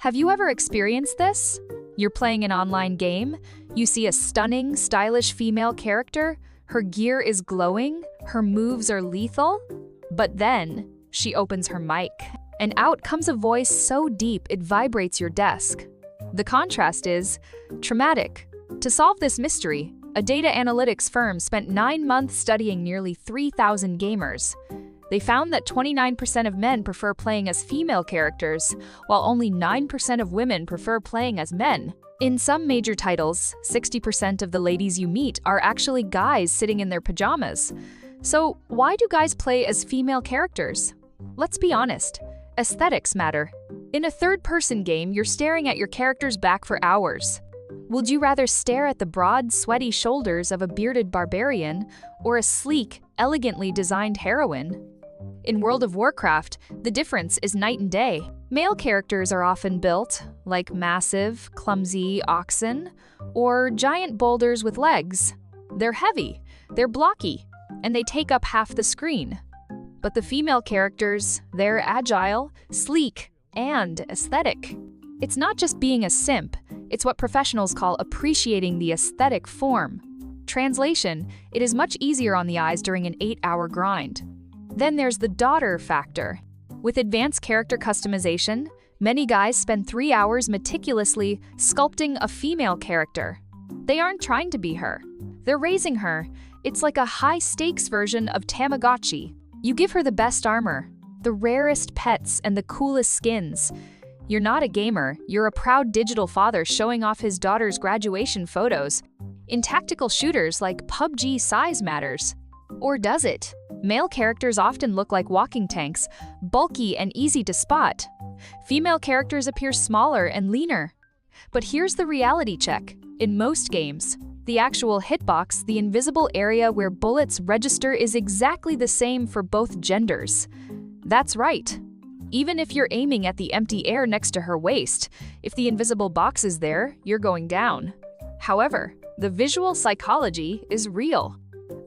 Have you ever experienced this? You're playing an online game, you see a stunning, stylish female character, her gear is glowing, her moves are lethal, but then she opens her mic, and out comes a voice so deep it vibrates your desk. The contrast is traumatic. To solve this mystery, a data analytics firm spent 9 months studying nearly 3,000 gamers. They found that 29% of men prefer playing as female characters, while only 9% of women prefer playing as men. In some major titles, 60% of the ladies you meet are actually guys sitting in their pajamas. So why do guys play as female characters? Let's be honest, aesthetics matter. In a third-person game, you're staring at your character's back for hours. Would you rather stare at the broad, sweaty shoulders of a bearded barbarian or a sleek, elegantly designed heroine? In World of Warcraft, the difference is night and day. Male characters are often built like massive, clumsy oxen or giant boulders with legs. They're heavy, they're blocky, and they take up half the screen. But the female characters, they're agile, sleek, and aesthetic. It's not just being a simp, it's what professionals call appreciating the aesthetic form. Translation, it is much easier on the eyes during an 8-hour grind. Then there's the daughter factor. With advanced character customization, many guys spend 3 hours meticulously sculpting a female character. They aren't trying to be her. They're raising her. It's like a high-stakes version of Tamagotchi. You give her the best armor, the rarest pets, and the coolest skins. You're not a gamer, you're a proud digital father showing off his daughter's graduation photos. In tactical shooters like PUBG, size matters. Or does it? Male characters often look like walking tanks, bulky and easy to spot. Female characters appear smaller and leaner. But here's the reality check. In most games, the actual hitbox, the invisible area where bullets register, is exactly the same for both genders. That's right. Even if you're aiming at the empty air next to her waist, if the invisible box is there, you're going down. However, the visual psychology is real.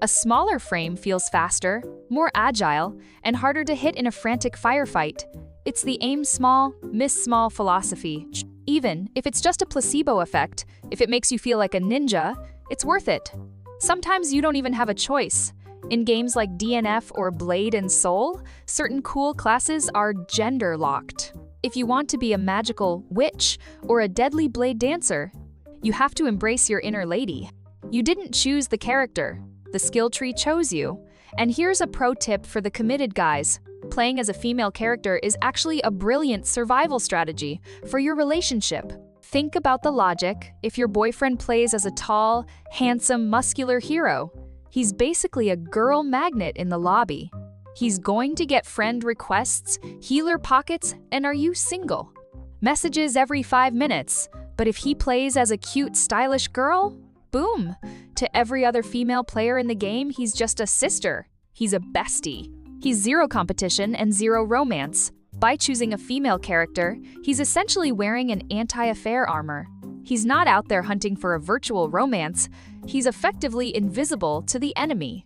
A smaller frame feels faster, more agile, and harder to hit in a frantic firefight. It's the aim small, miss small philosophy. Even if it's just a placebo effect, if it makes you feel like a ninja, it's worth it. Sometimes you don't even have a choice. In games like DNF or Blade and Soul, certain cool classes are gender-locked. If you want to be a magical witch or a deadly blade dancer, you have to embrace your inner lady. You didn't choose the character. The skill tree chose you. And here's a pro tip for the committed guys. Playing as a female character is actually a brilliant survival strategy for your relationship. Think about the logic. If your boyfriend plays as a tall, handsome, muscular hero, he's basically a girl magnet in the lobby. He's going to get friend requests, healer pockets, and are you single? Messages every 5 minutes. But if he plays as a cute, stylish girl, boom! To every other female player in the game, he's just a sister. He's a bestie. He's zero competition and zero romance. By choosing a female character, he's essentially wearing an anti-affair armor. He's not out there hunting for a virtual romance. He's effectively invisible to the enemy.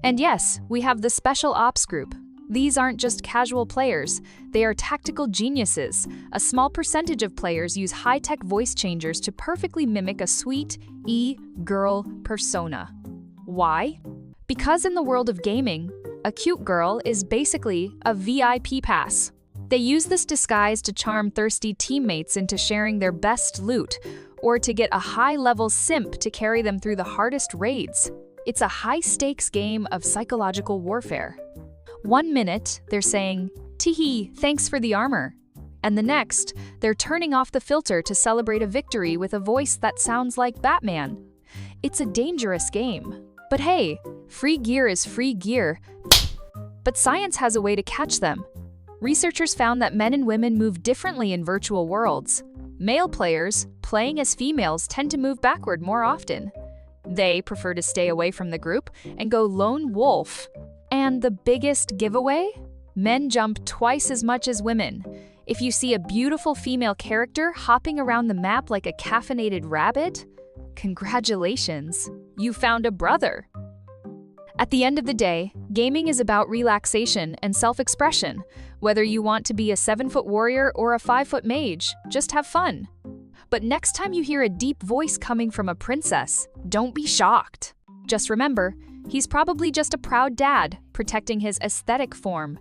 And yes, we have the Special Ops group. These aren't just casual players, they are tactical geniuses. A small percentage of players use high-tech voice changers to perfectly mimic a sweet, e-girl persona. Why? Because in the world of gaming, a cute girl is basically a VIP pass. They use this disguise to charm thirsty teammates into sharing their best loot, or to get a high-level simp to carry them through the hardest raids. It's a high-stakes game of psychological warfare. 1 minute, they're saying, "Teehee, thanks for the armor." And the next, they're turning off the filter to celebrate a victory with a voice that sounds like Batman. It's a dangerous game. But hey, free gear is free gear. But science has a way to catch them. Researchers found that men and women move differently in virtual worlds. Male players, playing as females, tend to move backward more often. They prefer to stay away from the group and go lone wolf. And the biggest giveaway? Men jump twice as much as women. If you see a beautiful female character hopping around the map like a caffeinated rabbit, congratulations, you found a brother. At the end of the day, gaming is about relaxation and self-expression. Whether you want to be a 7-foot warrior or a 5-foot mage, just have fun. But next time you hear a deep voice coming from a princess, don't be shocked. Just remember, he's probably just a proud dad protecting his aesthetic form.